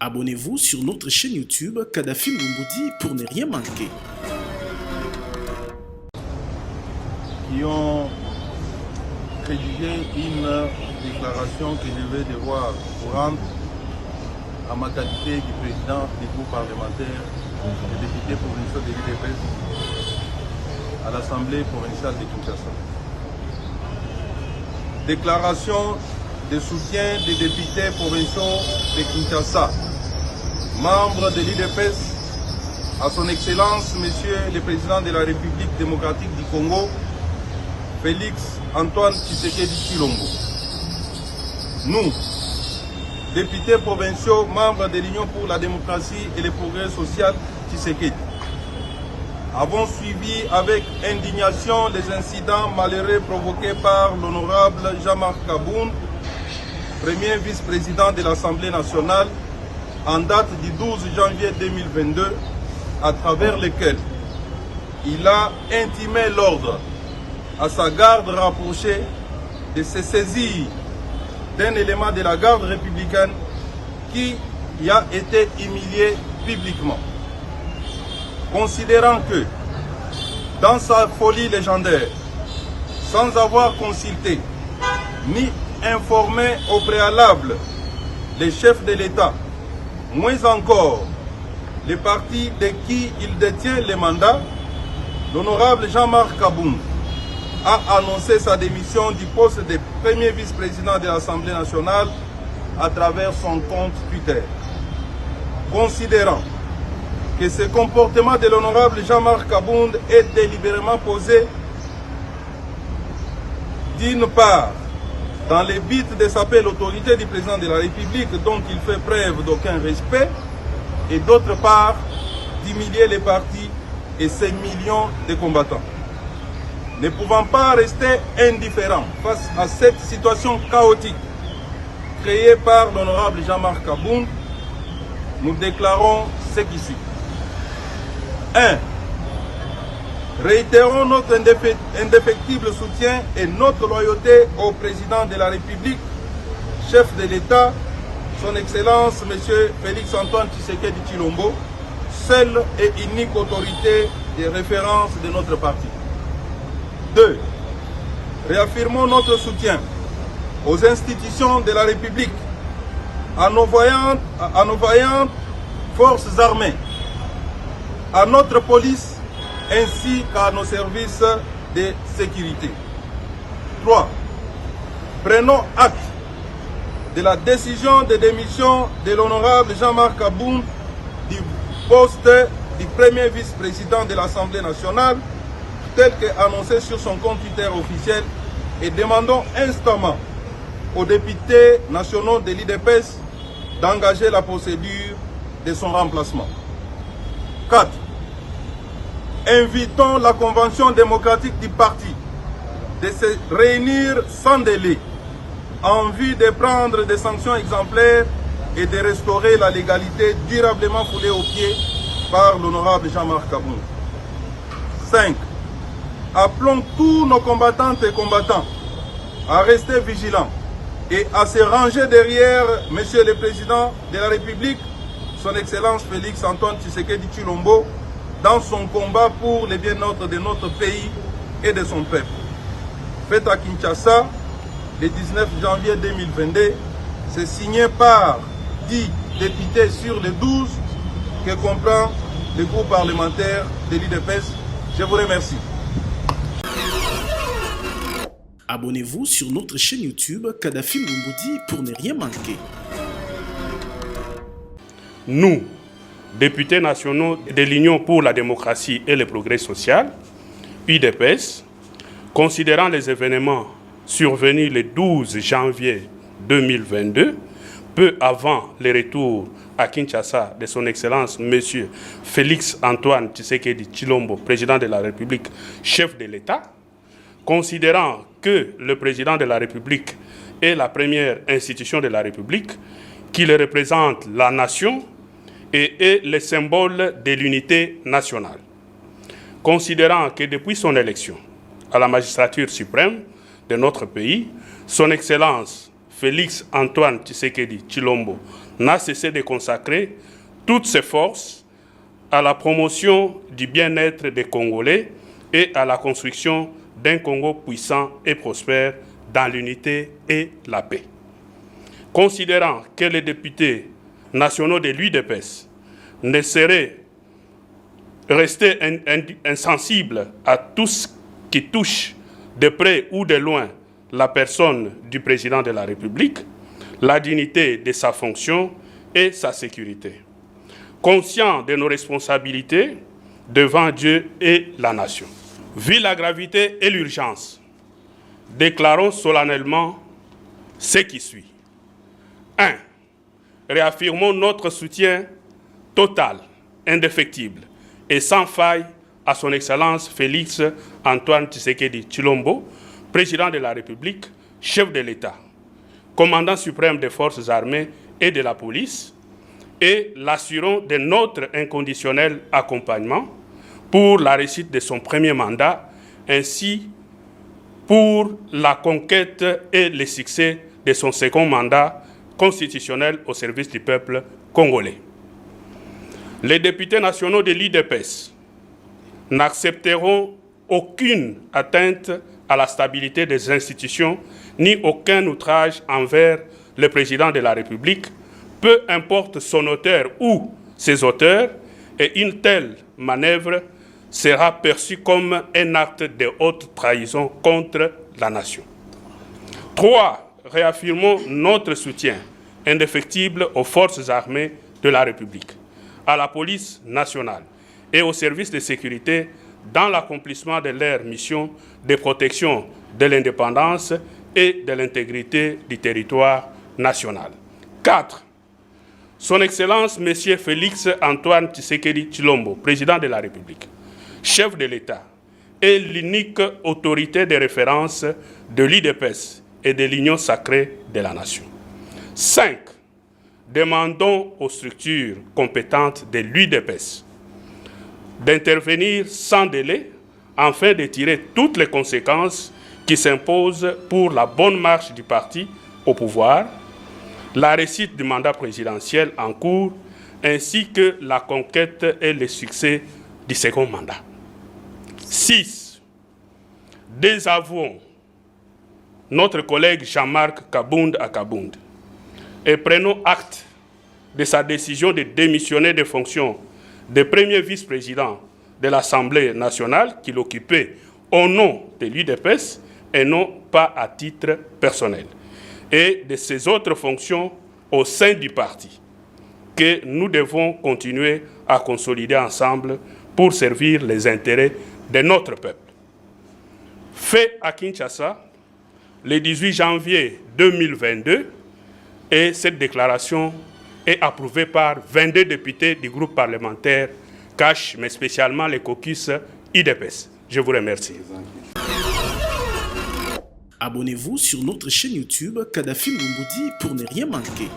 Abonnez-vous sur notre chaîne YouTube Kadhafi Moumoudi pour ne rien manquer. Qui ont rédigé une déclaration que je vais devoir rendre à ma qualité du président du groupe parlementaire et député provincial de l'UDPS à l'Assemblée provinciale de Kinshasa. Déclaration de soutien des députés provinciaux de Kinshasa, membres de l'UDPS, à son Excellence, Monsieur le Président de la République démocratique du Congo, Félix Antoine Tshisekedi Tshilombo. Nous, députés provinciaux, membres de l'Union pour la démocratie et le progrès social Tshisekedi, avons suivi avec indignation les incidents malheureux provoqués par l'honorable Jean-Marc Kabound, premier vice-président de l'Assemblée nationale, en date du 12 janvier 2022, à travers lequel il a intimé l'ordre à sa garde rapprochée de se saisir d'un élément de la garde républicaine qui y a été humilié publiquement. Considérant que, dans sa folie légendaire, sans avoir consulté ni informé au préalable les chefs de l'État, moins encore les partis de qui il détient les mandats, l'honorable Jean-Marc Kabound a annoncé sa démission du poste de premier vice-président de l'Assemblée nationale à travers son compte Twitter. Considérant que ce comportement de l'honorable Jean-Marc Kabound est délibérément posé, d'une part, dans le but de saper l'autorité du président de la République dont il fait preuve d'aucun respect, et d'autre part, d'humilier les partis et ses millions de combattants. Ne pouvant pas rester indifférents face à cette situation chaotique créée par l'honorable Jean-Marc Kabound, nous déclarons ce qui suit. 1. Réitérons notre indéfectible soutien et notre loyauté au président de la République, chef de l'État, son Excellence M. Félix Antoine Tshisekedi Tshilombo, seule et unique autorité de référence de notre parti. 2. Réaffirmons notre soutien aux institutions de la République, à nos vaillantes forces armées, à notre police ainsi qu'à nos services de sécurité. 3. Prenons acte de la décision de démission de l'honorable Jean-Marc Kabound du poste du premier vice-président de l'Assemblée nationale, tel qu'annoncé sur son compte Twitter officiel, et demandons instamment aux députés nationaux de l'UDPS d'engager la procédure de son remplacement. 4. Invitons la Convention démocratique du parti de se réunir sans délai en vue de prendre des sanctions exemplaires et de restaurer la légalité durablement foulée aux pieds par l'honorable Jean-Marc Kabound. 5. Appelons tous nos combattantes et combattants à rester vigilants et à se ranger derrière Monsieur le Président de la République, son Excellence Félix Antoine Tshisekedi Tshilombo, dans son combat pour le bien-être de notre pays et de son peuple. Fait à Kinshasa, le 19 janvier 2022, c'est signé par 10 députés sur les 12 que comprend le groupe parlementaire de l'UDPS. Je vous remercie. Abonnez-vous sur notre chaîne YouTube Kadhafi Moumoudi pour ne rien manquer. Nous, députés nationaux de l'Union pour la démocratie et le progrès social, UDPS, considérant les événements survenus le 12 janvier 2022, peu avant le retour à Kinshasa de son Excellence M. Félix Antoine Tshisekedi Tshilombo, président de la République, chef de l'État, considérant que le président de la République est la première institution de la République, qu'il représente la nation et est le symbole de l'unité nationale. Considérant que depuis son élection à la magistrature suprême de notre pays, son Excellence Félix Antoine Tshisekedi Tshilombo n'a cessé de consacrer toutes ses forces à la promotion du bien-être des Congolais et à la construction d'un Congo puissant et prospère dans l'unité et la paix. Considérant que les députés nationaux de l'UDPS ne seraient restés insensibles à tout ce qui touche de près ou de loin la personne du président de la République, la dignité de sa fonction et sa sécurité. Conscient de nos responsabilités devant Dieu et la nation. Vu la gravité et l'urgence, déclarons solennellement ce qui suit. 1. Réaffirmons notre soutien total, indéfectible et sans faille à son Excellence Félix Antoine Tshisekedi Tshilombo, président de la République, chef de l'État, commandant suprême des forces armées et de la police, et l'assurons de notre inconditionnel accompagnement pour la réussite de son premier mandat, ainsi pour la conquête et le succès de son second mandat constitutionnel au service du peuple congolais. Les députés nationaux de l'UDPS n'accepteront aucune atteinte à la stabilité des institutions ni aucun outrage envers le président de la République, peu importe son auteur ou ses auteurs, et une telle manœuvre sera perçue comme un acte de haute trahison contre la nation. 3. Réaffirmons notre soutien indéfectible aux forces armées de la République, à la police nationale et aux services de sécurité dans l'accomplissement de leur mission de protection de l'indépendance et de l'intégrité du territoire national. 4. Son Excellence M. Félix Antoine Tshisekedi Tshilombo, président de la République, chef de l'État, est l'unique autorité de référence de l'UDPS et de l'Union sacrée de la nation. 5. Demandons aux structures compétentes de l'UDPS d'intervenir sans délai afin de tirer toutes les conséquences qui s'imposent pour la bonne marche du parti au pouvoir, la réussite du mandat présidentiel en cours, ainsi que la conquête et le succès du second mandat. 6. Désavouons notre collègue Jean-Marc Kabound à Kabound et prenons acte de sa décision de démissionner des fonctions de premier vice-président de l'Assemblée nationale qu'il occupait au nom de l'UDPS et non pas à titre personnel, et de ses autres fonctions au sein du parti, que nous devons continuer à consolider ensemble pour servir les intérêts de notre peuple. Fait à Kinshasa le 18 janvier 2022, et cette déclaration est approuvée par 22 députés du groupe parlementaire CACH, mais spécialement les caucus UDPS. Je vous remercie. Abonnez-vous sur notre chaîne YouTube Kadhafi Mboumoudi pour ne rien manquer.